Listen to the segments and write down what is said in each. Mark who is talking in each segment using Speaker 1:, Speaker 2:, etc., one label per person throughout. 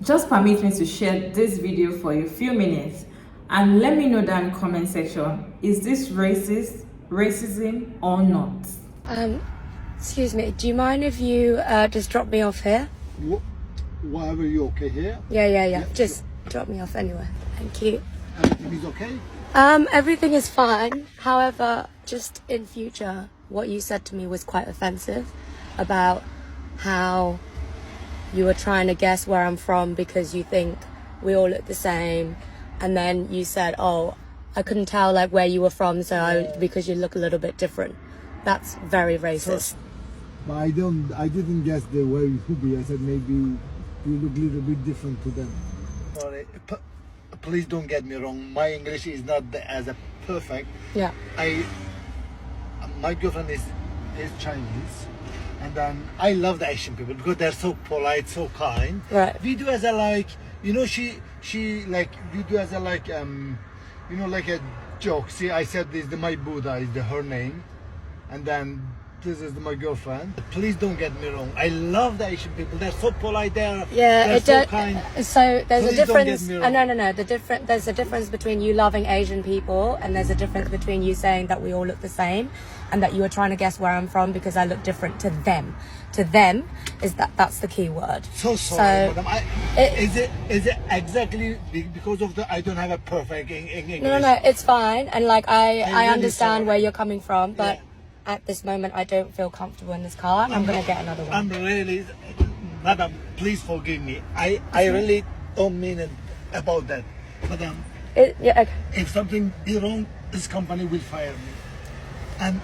Speaker 1: just permit me to share this video for a few minutes and let me know down in the comment section, is this racism or not?
Speaker 2: Excuse me, do you mind if you just drop me off here?
Speaker 3: Whatever, you okay here?
Speaker 2: Yeah. Just drop me off anyway. Thank you.
Speaker 3: Everything is okay?
Speaker 2: Everything is fine. However, just in future, what you said to me was quite offensive about how you were trying to guess where I'm from because you think we all look the same. And then you said, oh, I couldn't tell like where you were from, because you look a little bit different. That's very racist.
Speaker 3: But I didn't guess the way you could be. I said maybe you look a little bit different to them. Sorry, please don't get me wrong. My English is not as a perfect.
Speaker 2: Yeah.
Speaker 3: My girlfriend is Chinese, and then I love the Asian people because they're so polite, so kind.
Speaker 2: Right.
Speaker 3: We do as a like, you know, she like we do as a like you know, like a joke. See, I said this, my Buddha is her name, and then this is my girlfriend. Please don't get me wrong. I love the Asian people. They're so polite. They're so kind.
Speaker 2: So there's
Speaker 3: Please
Speaker 2: a difference.
Speaker 3: don't get me wrong.
Speaker 2: No. There's a difference between you loving Asian people, and there's a difference between you saying that we all look the same, and that you were trying to guess where I'm from because I look different to them. To them, that's the key word.
Speaker 3: So sorry,
Speaker 2: So,
Speaker 3: madam. Is it exactly because of I don't have a perfect English?
Speaker 2: No, it's fine. And like I
Speaker 3: really
Speaker 2: understand
Speaker 3: sorry.
Speaker 2: where you're coming from, but
Speaker 3: Yeah.
Speaker 2: at this moment I don't feel comfortable in this car. I'm gonna get another one.
Speaker 3: I'm really, madam, please forgive me. I really don't mean it about that, madam.
Speaker 2: Okay.
Speaker 3: If something is wrong, this company will fire me. And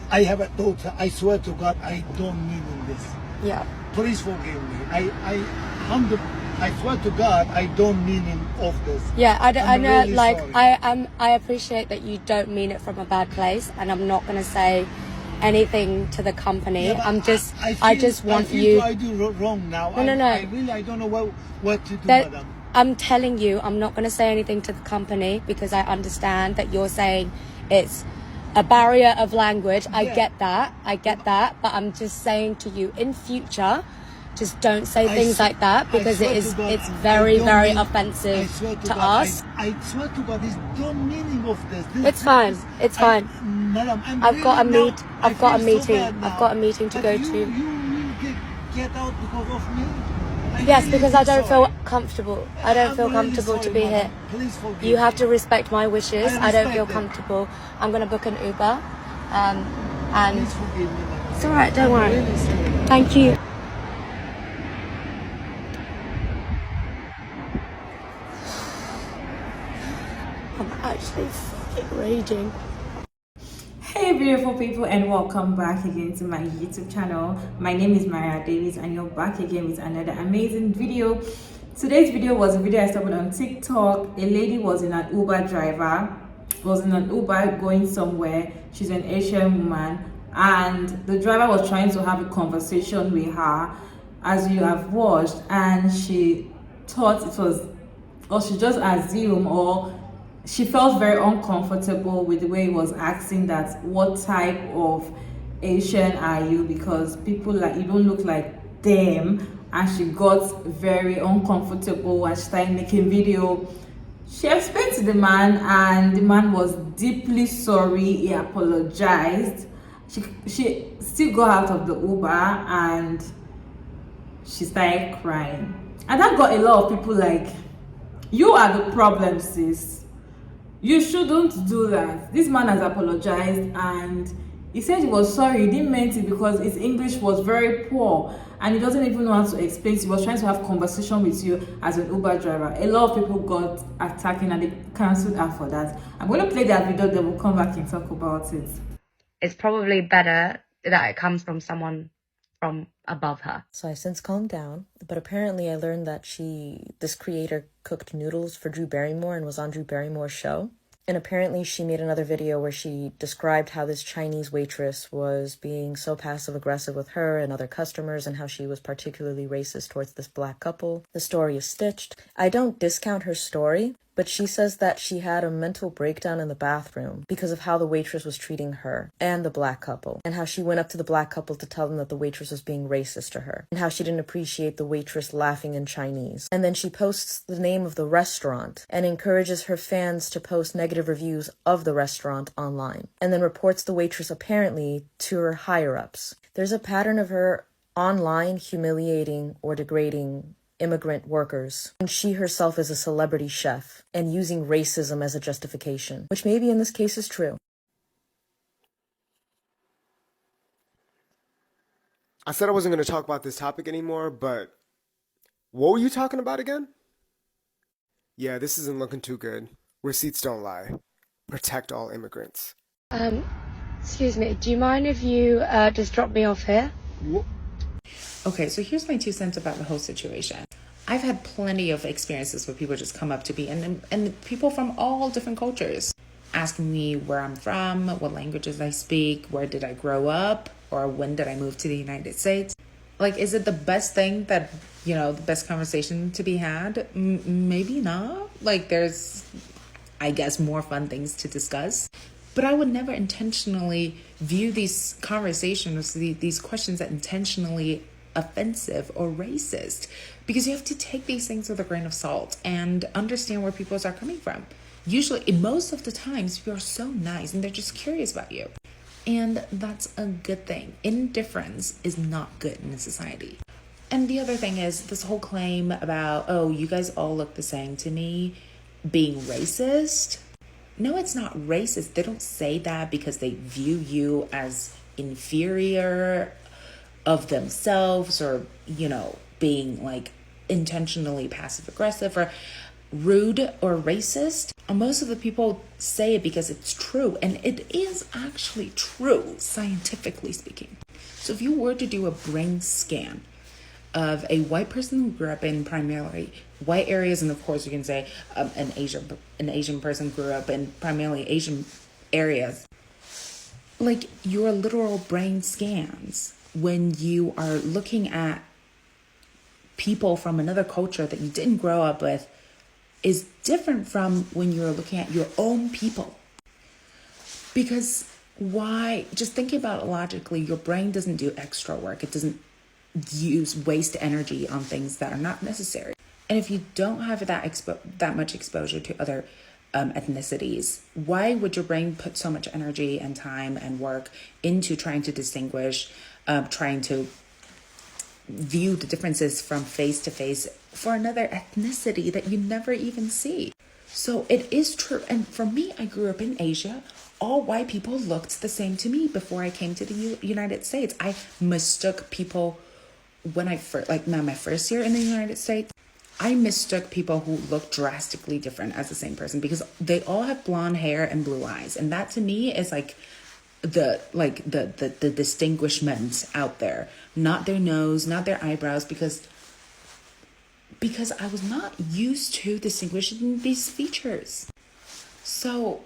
Speaker 3: I have a daughter. I swear to God, I don't mean this.
Speaker 2: Yeah.
Speaker 3: Please forgive me. I swear to God, I don't mean of this.
Speaker 2: Yeah, I
Speaker 3: I'm
Speaker 2: know.
Speaker 3: really
Speaker 2: Like
Speaker 3: sorry.
Speaker 2: I appreciate that you don't mean it from a bad place, and I'm not gonna say anything to the company.
Speaker 3: Yeah, but
Speaker 2: I just want you.
Speaker 3: I do wrong now.
Speaker 2: No.
Speaker 3: I don't know what to do,
Speaker 2: That,
Speaker 3: madam.
Speaker 2: I'm telling you, I'm not gonna say anything to the company because I understand that you're saying it's a barrier of language. I get that, but I'm just saying to you, in future, just don't say things like that because it's very offensive to us.
Speaker 3: I swear to God, there's no meaning of this.
Speaker 2: It's fine.
Speaker 3: Madam,
Speaker 2: I've got a meeting to
Speaker 3: But
Speaker 2: go
Speaker 3: you,
Speaker 2: to.
Speaker 3: You get out because of me.
Speaker 2: Yes,
Speaker 3: really
Speaker 2: because I don't feel
Speaker 3: sorry.
Speaker 2: comfortable. I don't
Speaker 3: I'm
Speaker 2: feel
Speaker 3: really
Speaker 2: comfortable to
Speaker 3: sorry,
Speaker 2: be
Speaker 3: madam.
Speaker 2: here.
Speaker 3: Please forgive
Speaker 2: You have
Speaker 3: me.
Speaker 2: to respect my wishes. I don't feel
Speaker 3: respect it.
Speaker 2: comfortable. I'm gonna book an Uber, and
Speaker 3: Please forgive me, madam.
Speaker 2: it's alright. Don't worry.
Speaker 3: Really sorry.
Speaker 2: Thank you. I'm actually fucking raging.
Speaker 1: Hey beautiful people, and welcome back again to my YouTube channel. My name is Maria Davis and you're back again with another amazing video. Today's video was a video I stumbled on TikTok. A lady was in an Uber going somewhere. She's an Asian woman, and the driver was trying to have a conversation with her, as you have watched, and she thought it was, or she just assumed, or she felt very uncomfortable with the way he was asking that what type of Asian are you, because people like you don't look like them, and she got very uncomfortable and she started making video. She explained to the man, and the man was deeply sorry. He apologized. She still got out of the Uber and she started crying, and that got a lot of people like, you are the problem, sis. You shouldn't do that. This man has apologized and he said he was sorry. He didn't mean it because his English was very poor and he doesn't even know how to explain. He was trying to have conversation with you as an Uber driver. A lot of people got attacking and they cancelled her for that. I'm going to play that video, then we'll come back and talk about it.
Speaker 2: It's probably better that it comes from someone from above her.
Speaker 4: So I since calmed down, but apparently I learned that this creator cooked noodles for Drew Barrymore and was on Drew Barrymore's show. And apparently she made another video where she described how this Chinese waitress was being so passive-aggressive with her and other customers and how she was particularly racist towards this black couple. The story is stitched. I don't discount her story, But she says that she had a mental breakdown in the bathroom because of how the waitress was treating her and the black couple, and how she went up to the black couple to tell them that the waitress was being racist to her, and how she didn't appreciate the waitress laughing in Chinese. And then she posts the name of the restaurant and encourages her fans to post negative reviews of the restaurant online, and then reports the waitress apparently to her higher-ups. There's a pattern of her online humiliating or degrading immigrant workers, and she herself is a celebrity chef and using racism as a justification, which maybe in this case is true.
Speaker 5: I said I wasn't going to talk about this topic anymore, but what were you talking about again? Yeah, this isn't looking too good. Receipts don't lie. Protect all immigrants.
Speaker 2: Excuse me, do you mind if you just drop me off here?
Speaker 6: Okay, so here's my 2 cents about the whole situation. I've had plenty of experiences where people just come up to me and people from all different cultures asking me where I'm from, what languages I speak, where did I grow up, or when did I move to the United States. Like, is it the best thing that, the best conversation to be had? Maybe not. Like, there's, I guess, more fun things to discuss. But I would never intentionally view these conversations, these questions that intentionally offensive or racist, because you have to take these things with a grain of salt and understand where people are coming from. Usually, in most of the times, people are so nice and they're just curious about you. And that's a good thing. Indifference is not good in a society. And the other thing is this whole claim about, oh, you guys all look the same to me, being racist. No, it's not racist. They don't say that because they view you as inferior of themselves, or, being like intentionally passive aggressive or rude or racist. Most of the people say it because it's true, and it is actually true, scientifically speaking. So if you were to do a brain scan of a white person who grew up in primarily white areas, and of course you can say an Asian person grew up in primarily Asian areas, like your literal brain scans when you are looking at people from another culture that you didn't grow up with is different from when you're looking at your own people. Because why? Just thinking about it logically, your brain doesn't do extra work. It doesn't waste energy on things that are not necessary. And if you don't have that much exposure to other ethnicities, why would your brain put so much energy and time and work into trying to distinguish, trying to view the differences from face to face for another ethnicity that you never even see? So it is true. And for me, I grew up in Asia. All white people looked the same to me before I came to the United States. I mistook people when I first, my first year in the United States, I mistook people who looked drastically different as the same person because they all have blonde hair and blue eyes. And that to me is the distinguishment out there, not their nose, not their eyebrows, because I was not used to distinguishing these features. So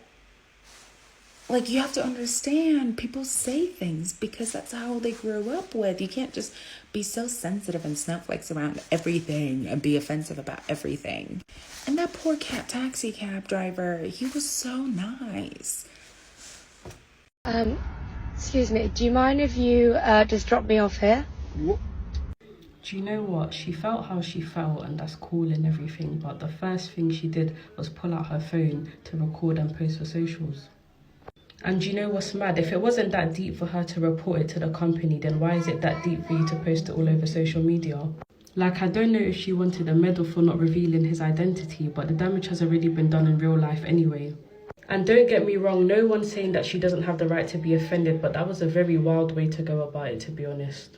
Speaker 6: you have to understand, people say things because that's how they grew up with. You can't just be so sensitive and snowflakes around everything and be offensive about everything. And that poor taxi cab driver, he was so nice.
Speaker 2: Excuse me, do you mind if you just drop me off here?
Speaker 7: Do you know what? She felt how she felt, and that's cool and everything, but the first thing she did was pull out her phone to record and post for socials. And you know what's mad? If it wasn't that deep for her to report it to the company, then why is it that deep for you to post it all over social media? I don't know if she wanted a medal for not revealing his identity, but the damage has already been done in real life anyway. And don't get me wrong, no one's saying that she doesn't have the right to be offended, but that was a very wild way to go about it, to be honest.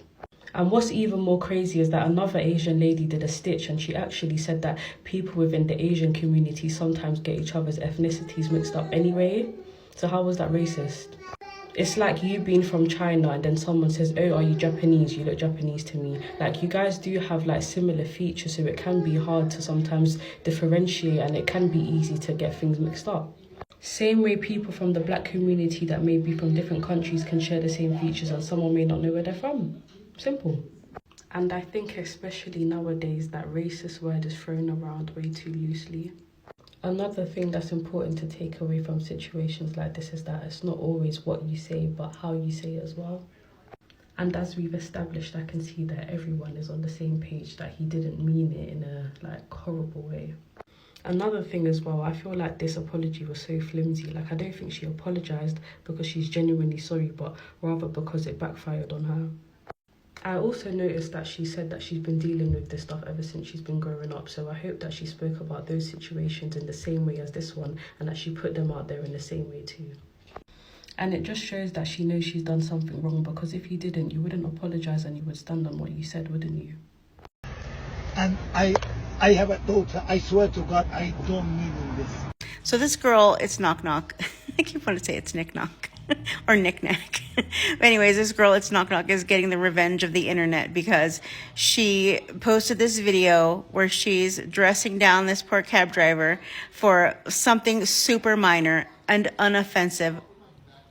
Speaker 7: And what's even more crazy is that another Asian lady did a stitch, and she actually said that people within the Asian community sometimes get each other's ethnicities mixed up anyway. So how was that racist? It's like you being from China and then someone says, oh, are you Japanese? You look Japanese to me. You guys do have similar features, so it can be hard to sometimes differentiate, and it can be easy to get things mixed up. Same way people from the black community that may be from different countries can share the same features and someone may not know where they're from. Simple. And I think especially nowadays that racist word is thrown around way too loosely. Another thing that's important to take away from situations like this is that it's not always what you say, but how you say it as well. And as we've established, I can see that everyone is on the same page, that he didn't mean it in a horrible way. Another thing as well, I feel like this apology was so flimsy. Like, I don't think she apologized because she's genuinely sorry, but rather because it backfired on her. I also noticed that she said that she's been dealing with this stuff ever since she's been growing up. So I hope that she spoke about those situations in the same way as this one, and that she put them out there in the same way too. And it just shows that she knows she's done something wrong, because if you didn't, you wouldn't apologize and you would stand on what you said, wouldn't you?
Speaker 3: And I have a daughter. I swear to God, I don't mean this.
Speaker 8: So this girl, it's knock knock. I keep wanting to say it's Nick Knock or Knick Knack. But anyways, this girl, it's knock knock, is getting the revenge of the internet because she posted this video where she's dressing down this poor cab driver for something super minor and unoffensive.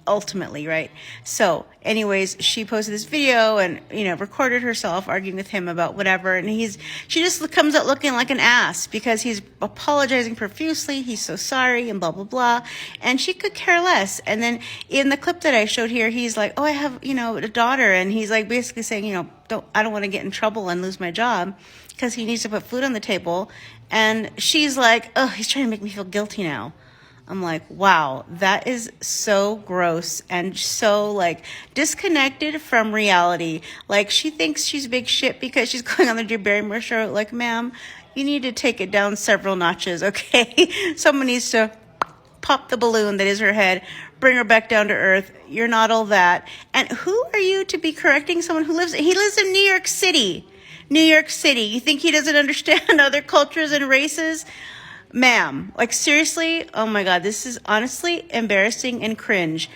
Speaker 8: Ultimately, right? So anyways, she posted this video and, recorded herself arguing with him about whatever. And she just comes out looking like an ass because he's apologizing profusely. He's so sorry and blah, blah, blah. And she could care less. And then in the clip that I showed here, he's like, oh, I have, a daughter. And he's like basically saying, I don't want to get in trouble and lose my job because he needs to put food on the table. And she's like, oh, he's trying to make me feel guilty now. I'm like, wow, that is so gross and so disconnected from reality. Like, she thinks she's big shit because she's going on the Drew Barrymore show. Like, ma'am, you need to take it down several notches, okay? Someone needs to pop the balloon that is her head, bring her back down to earth. You're not all that. And who are you to be correcting someone who lives in New York City. New York City. You think he doesn't understand other cultures and races? Ma'am, seriously, oh my God, this is honestly embarrassing and cringe.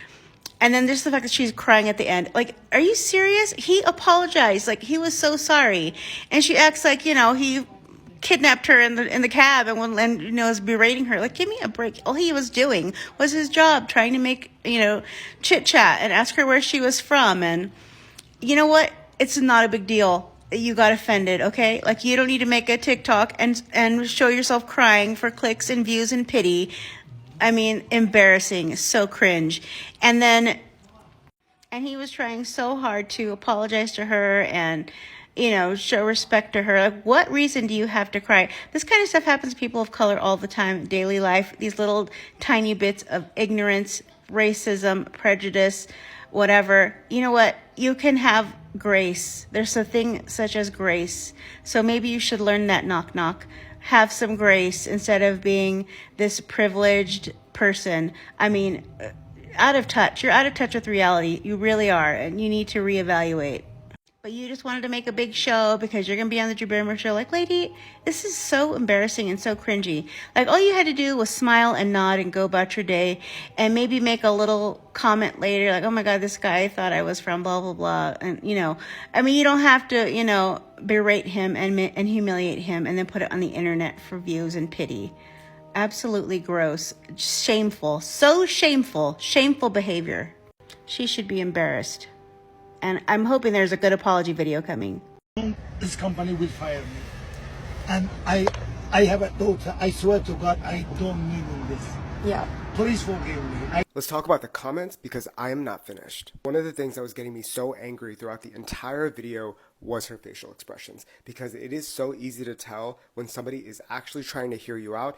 Speaker 8: And then there's the fact that she's crying at the end. Are you serious? He apologized. He was so sorry. And she acts like, he kidnapped her in the cab and is berating her. Give me a break. All he was doing was his job, trying to make, chit chat and ask her where she was from. And you know what? It's not a big deal. You got offended, okay? You don't need to make a TikTok and show yourself crying for clicks and views and pity. I mean, embarrassing, so cringe. And he was trying so hard to apologize to her and, show respect to her. What reason do you have to cry? This kind of stuff happens to people of color all the time, daily life. These little tiny bits of ignorance, racism, prejudice, whatever. You know what? You can have grace. There's a thing such as grace. So maybe you should learn that, knock knock. Have some grace instead of being this privileged person. I mean, out of touch. You're out of touch with reality. You really are. And you need to reevaluate. But you just wanted to make a big show because you're going to be on the Drew Barrymore show. Lady, this is so embarrassing and so cringy. All you had to do was smile and nod and go about your day and maybe make a little comment later. Oh my God, this guy thought I was from blah, blah, blah. And, you don't have to, berate him and humiliate him and then put it on the internet for views and pity. Absolutely gross. Shameful. So shameful. Shameful behavior. She should be embarrassed. And I'm hoping there's a good apology video coming.
Speaker 3: This company will fire me. And I have a daughter. I swear to God, I don't mean this.
Speaker 2: Yeah.
Speaker 3: Please forgive me.
Speaker 5: Let's talk about the comments because I am not finished. One of the things that was getting me so angry throughout the entire video was her facial expressions, because it is so easy to tell when somebody is actually trying to hear you out.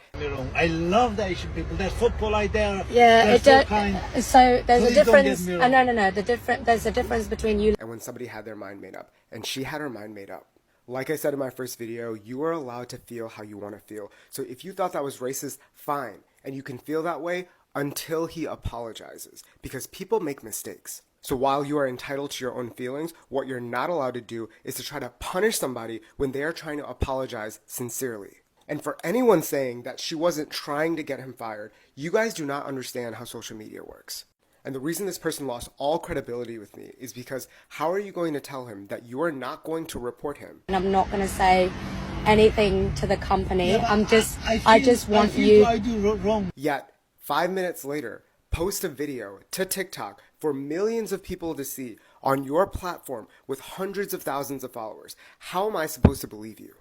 Speaker 3: I love the Asian people. They're so polite. They're
Speaker 2: so
Speaker 3: so kind.
Speaker 2: So there's
Speaker 3: Please
Speaker 2: a
Speaker 3: don't get
Speaker 2: difference.
Speaker 3: me wrong.
Speaker 2: No. There's a difference between you.
Speaker 5: And when somebody had their mind made up, and she had her mind made up. Like I said in my first video, you are allowed to feel how you want to feel. So if you thought that was racist, fine. And you can feel that way until he apologizes, because people make mistakes. So while you are entitled to your own feelings, what you're not allowed to do is to try to punish somebody when they are trying to apologize sincerely. And for anyone saying that she wasn't trying to get him fired, you guys do not understand how social media works. And the reason this person lost all credibility with me is because how are you going to tell him that you are not going to report him?
Speaker 2: And I'm not going to say anything to the company.
Speaker 3: Yeah,
Speaker 2: I just want you.
Speaker 3: I do wrong.
Speaker 5: Yet, 5 minutes later, post a video to TikTok for millions of people to see on your platform with hundreds of thousands of followers. How am I supposed to believe you?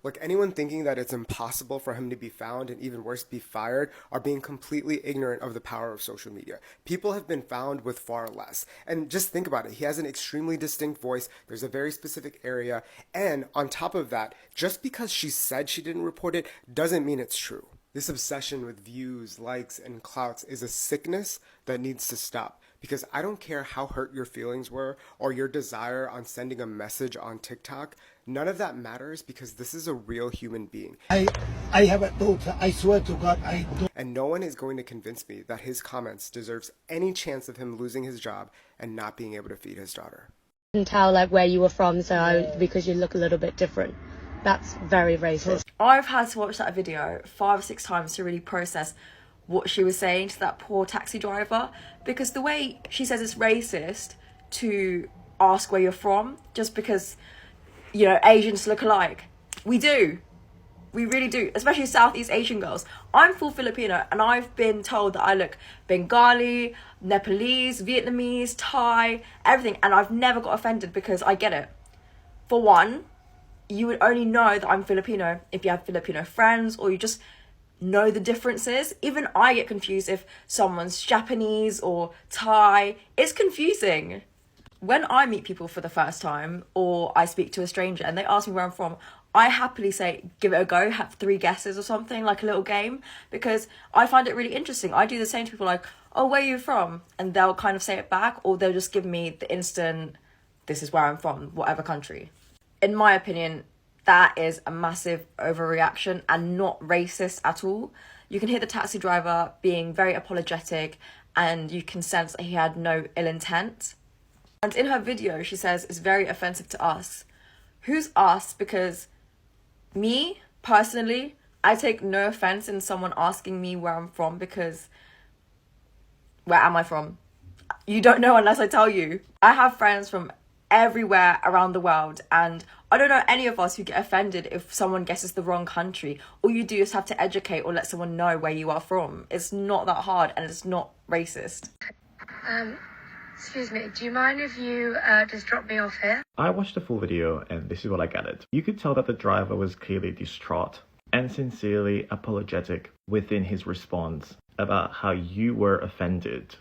Speaker 5: Look, anyone thinking that it's impossible for him to be found and even worse, be fired, are being completely ignorant of the power of social media. People have been found with far less. And just think about it. He has an extremely distinct voice. There's a very specific area. And on top of that, just because she said she didn't report it doesn't mean it's true. This obsession with views, likes, and clouts is a sickness that needs to stop. Because I don't care how hurt your feelings were or your desire on sending a message on TikTok. None of that matters because this is a real human being.
Speaker 3: I have a daughter. I swear to God, I don't.
Speaker 5: And no one is going to convince me that his comments deserves any chance of him losing his job and not being able to feed his daughter.
Speaker 2: I can tell like where you were from, so because you look a little bit different. That's very racist.
Speaker 9: I've had to watch that video 5 or 6 times to really process what she was saying to that poor taxi driver, because the way she says it's racist to ask where you're from just because, you know, Asians look alike. We do. We really do, especially Southeast Asian girls. I'm full Filipino and I've been told that I look Bengali, Nepalese, Vietnamese, Thai, everything, and I've never got offended because I get it. For one, you would only know that I'm Filipino if you have Filipino friends or you just know the differences. Even I get confused if someone's Japanese or Thai. It's confusing. When I meet people for the first time or I speak to a stranger and they ask me where I'm from, I happily say, give it a go, have 3 guesses or something, like a little game, because I find it really interesting. I do the same to people like, oh, where are you from? And they'll kind of say it back, or they'll just give me the instant, this is where I'm from, whatever country. In my opinion, that is a massive overreaction and not racist at all. You can hear the taxi driver being very apologetic and you can sense that he had no ill intent. And in her video, she says it's very offensive to us. Who's us? Because me, personally, I take no offense in someone asking me where I'm from, because where am I from? You don't know unless I tell you. I have friends from everywhere around the world, and I don't know any of us who get offended if someone guesses the wrong country. All you do is have to educate or let someone know where you are from. It's not that hard and it's not racist.
Speaker 2: Excuse me, do you mind if you just drop me off here?
Speaker 10: I watched the full video and this is what I gathered. You could tell that the driver was clearly distraught and sincerely apologetic within his response about how you were offended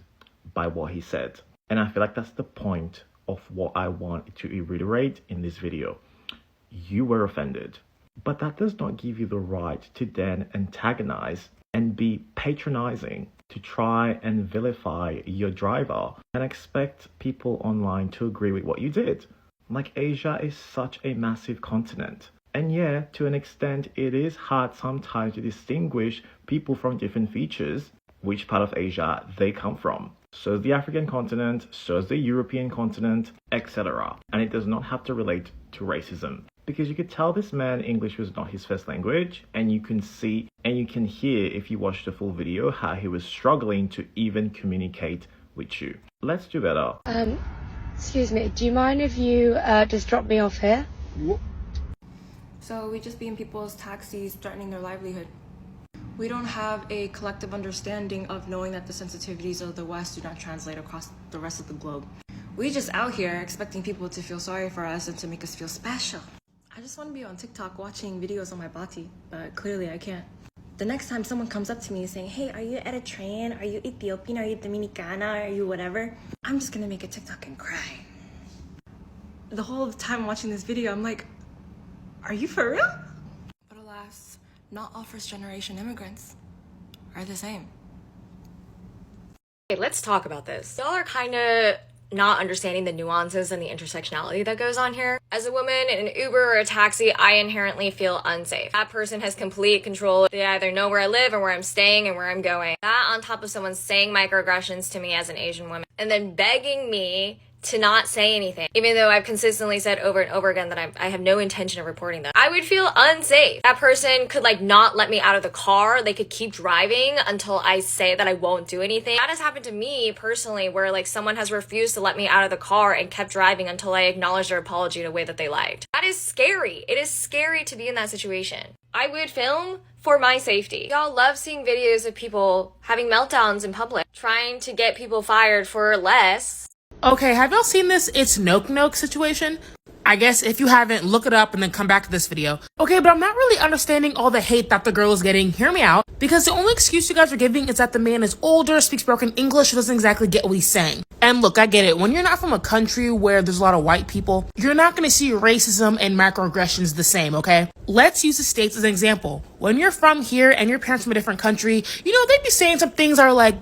Speaker 10: by what he said. And I feel like that's the point of what I want to reiterate in this video. You were offended, but that does not give you the right to then antagonize and be patronizing to try and vilify your driver and expect people online to agree with what you did. Like, Asia is such a massive continent. And yeah, to an extent, it is hard sometimes to distinguish people from different features, which part of Asia they come from. So is the African continent, so is the European continent, etc. And it does not have to relate to racism. Because you could tell this man English was not his first language, and you can see and you can hear if you watch the full video how he was struggling to even communicate with you. Let's do better.
Speaker 2: Excuse me, do you mind if you just drop me off here?
Speaker 11: So we just be in people's taxis threatening their livelihood. We don't have a collective understanding of knowing that the sensitivities of the West do not translate across the rest of the globe. We just out here expecting people to feel sorry for us and to make us feel special. I just want to be on TikTok watching videos on my body, but clearly I can't. The next time someone comes up to me saying, hey, are you Eritrean? Are you Ethiopian? Are you Dominicana? Are you whatever? I'm just gonna make a TikTok and cry. The whole time watching this video, I'm like, are you for real? But alas, not all first-generation immigrants are the same.
Speaker 2: Okay, let's talk about this. Y'all are kind of not understanding the nuances and the intersectionality that goes on here. As a woman in an Uber or a taxi, I inherently feel unsafe. That person has complete control. They either know where I live or where I'm staying and where I'm going. That on top of someone saying microaggressions to me as an Asian woman and then begging me to not say anything, even though I've consistently said over and over again that I have no intention of reporting them. I would feel unsafe. That person could like not let me out of the car. They could keep driving until I say that I won't do anything. That has happened to me personally, where like someone has refused to let me out of the car and kept driving until I acknowledged their apology in a way that they liked. That is scary. It is scary to be in that situation. I would film for my safety. Y'all love seeing videos of people having meltdowns in public, trying to get people fired for less.
Speaker 12: Okay, have y'all seen this It's Noke Noke situation? I guess if you haven't, look it up and then come back to this video. Okay, but I'm not really understanding all the hate that the girl is getting. Hear me out. Because the only excuse you guys are giving is that the man is older, speaks broken English, doesn't exactly get what he's saying. And look, I get it. When you're not from a country where there's a lot of white people, you're not going to see racism and microaggressions the same, okay? Let's use the States as an example. When you're from here and your parents from a different country, you know, they'd be saying some things are like,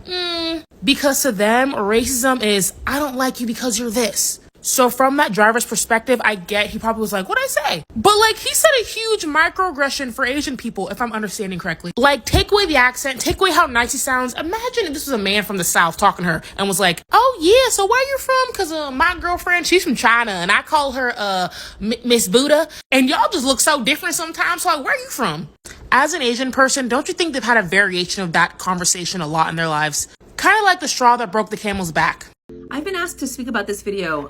Speaker 12: because to them, racism is, I don't like you because you're this. So from that driver's perspective, I get he probably was like, what'd I say? But like, he said a huge microaggression for Asian people, if I'm understanding correctly. Like, take away the accent, take away how nice he sounds. Imagine if this was a man from the South talking to her and was like, oh yeah, so where you from? Cause my girlfriend, she's from China and I call her Miss Buddha. And y'all just look so different sometimes. So like, where are you from? As an Asian person, don't you think they've had a variation of that conversation a lot in their lives? Kind of like the straw that broke the camel's back.
Speaker 13: I've been asked to speak about this video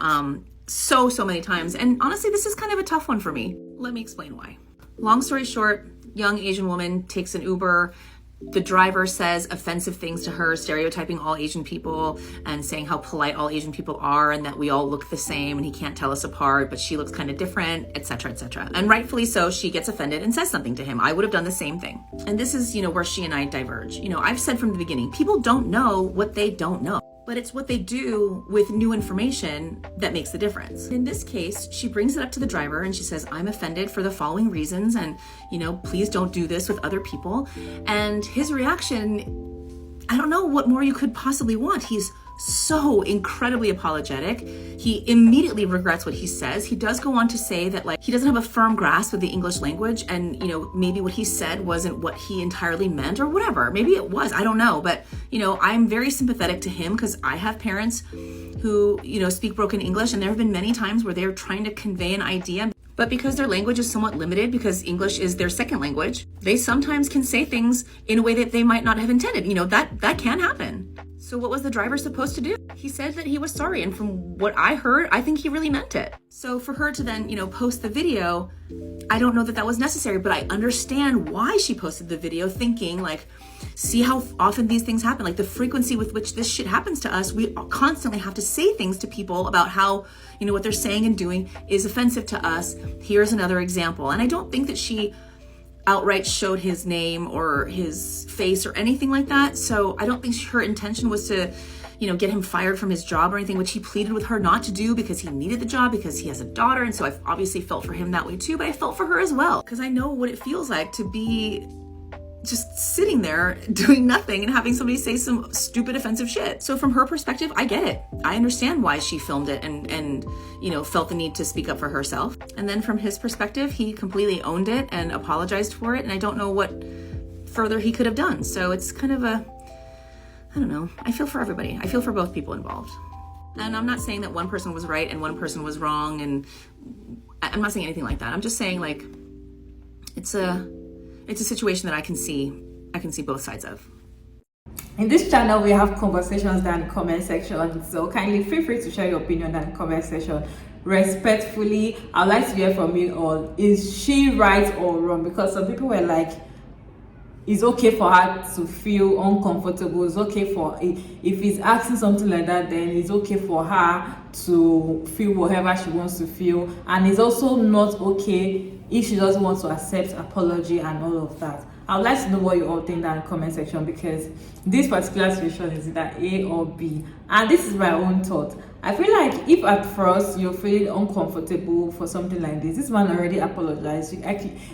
Speaker 13: so many times, and honestly, this is kind of a tough one for me. Let me explain why. Long story short, young Asian woman takes an Uber. The driver says offensive things to her, stereotyping all Asian people and saying how polite all Asian people are and that we all look the same and he can't tell us apart, but she looks kind of different, etc., etc. And rightfully so, she gets offended and says something to him. I would have done the same thing. And this is, where she and I diverge. I've said from the beginning, people don't know what they don't know. But it's what they do with new information that makes the difference. In this case, she brings it up to the driver and she says, I'm offended for the following reasons and, please don't do this with other people. And his reaction, I don't know what more you could possibly want. He's so incredibly apologetic. He immediately regrets what he says. He does go on to say that he doesn't have a firm grasp of the English language and maybe what he said wasn't what he entirely meant or whatever. Maybe it was, I don't know. But I'm very sympathetic to him because I have parents who speak broken English, and there have been many times where they're trying to convey an idea, but because their language is somewhat limited, because English is their second language, they sometimes can say things in a way that they might not have intended. That can happen. So what was the driver supposed to do? He said that he was sorry, and from what I heard, I think he really meant it. So for her to then, post the video, I don't know that was necessary, but I understand why she posted the video, thinking see how often these things happen, the frequency with which this shit happens to us. We constantly have to say things to people about how, what they're saying and doing is offensive to us. Here's another example. And I don't think that she outright showed his name or his face or anything like that. So I don't think her intention was to, get him fired from his job or anything, which he pleaded with her not to do because he needed the job, because he has a daughter. And so I've obviously felt for him that way too, but I felt for her as well, because I know what it feels like to be just sitting there doing nothing and having somebody say some stupid offensive shit. So from her perspective, I get it. I understand why she filmed it and felt the need to speak up for herself. And then from his perspective, he completely owned it and apologized for it. And I don't know what further he could have done. So it's kind of I don't know. I feel for everybody. I feel for both people involved. And I'm not saying that one person was right and one person was wrong. And I'm not saying anything like that. I'm just saying it's a situation that I can see both sides of.
Speaker 1: In this channel, we have conversations down in the comment section, so kindly feel free to share your opinion down in the comment section. Respectfully, I'd like to hear from you all. Is she right or wrong? Because some people were like, it's okay for her to feel uncomfortable. It's okay for, if he's asking something like that, then it's okay for her to feel whatever she wants to feel. And it's also not okay if she doesn't want to accept apology and all of that. I would like to know what you all think down in the comment section, because this particular situation is either A or B. And this is my own thought. I feel like if at first you're feeling uncomfortable for something like this man already apologized.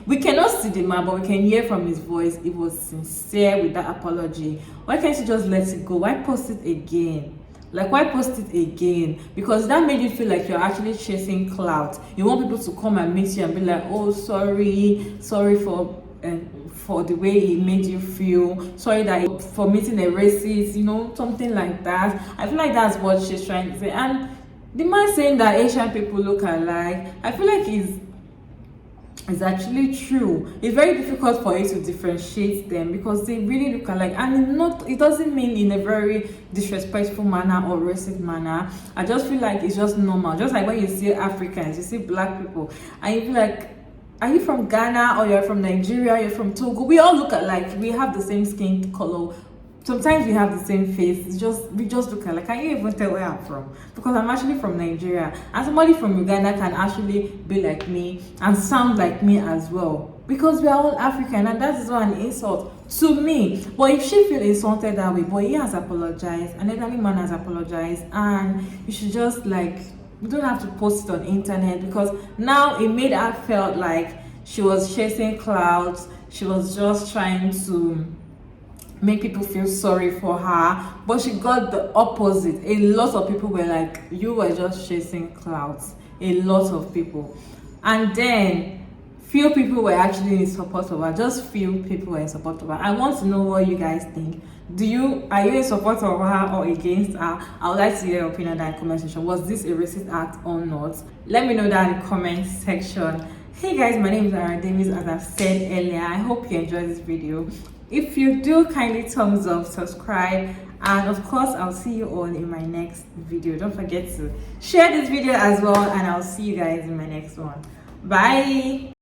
Speaker 1: We cannot see the man, but we can hear from his voice he was sincere with that apology. Why can't you just let it go? Why post it again? Why post it again? Because that made you feel like you're actually chasing clout. You want people to come and meet you and be like, oh, sorry for the way he made you feel, sorry that for meeting a racist, something like that. I feel like that's what she's trying to say. And the man saying that Asian people look alike, I feel like it's actually true. It's very difficult for you to differentiate them because they really look alike, and it doesn't mean in a very disrespectful manner or racist manner. I just feel like it's just normal. Just like when you see Africans, you see black people, and you feel like, are you from Ghana or you're from Nigeria, you're from Togo? We all look alike. We have the same skin color. sometimes we have the same face. We just look alike. Can you even tell where I'm from? Because I'm actually from Nigeria, and somebody from Uganda can actually be like me and sound like me as well, because we are all African, and that is not an insult to me. But if she feel insulted that way, but he has apologized, an elderly man has apologized, and you should just like, you don't have to post it on internet, because now it made her felt like she was chasing clouds. She was just trying to make people feel sorry for her, but she got the opposite. A lot of people were like, you were just chasing clouds. A lot of people. And then few people were actually in support of her. Just few people were in support of her. I want to know what you guys think. Are you in support of her or against her? I would like to hear your opinion in the comment section. Was this a racist act or not? Let me know that in the comment section. Hey guys, my name is Ara Davis. As I've said earlier, I hope you enjoyed this video. If you do, kindly thumbs up, subscribe, and of course I'll see you all in my next video. Don't forget to share this video as well, and I'll see you guys in my next one. Bye.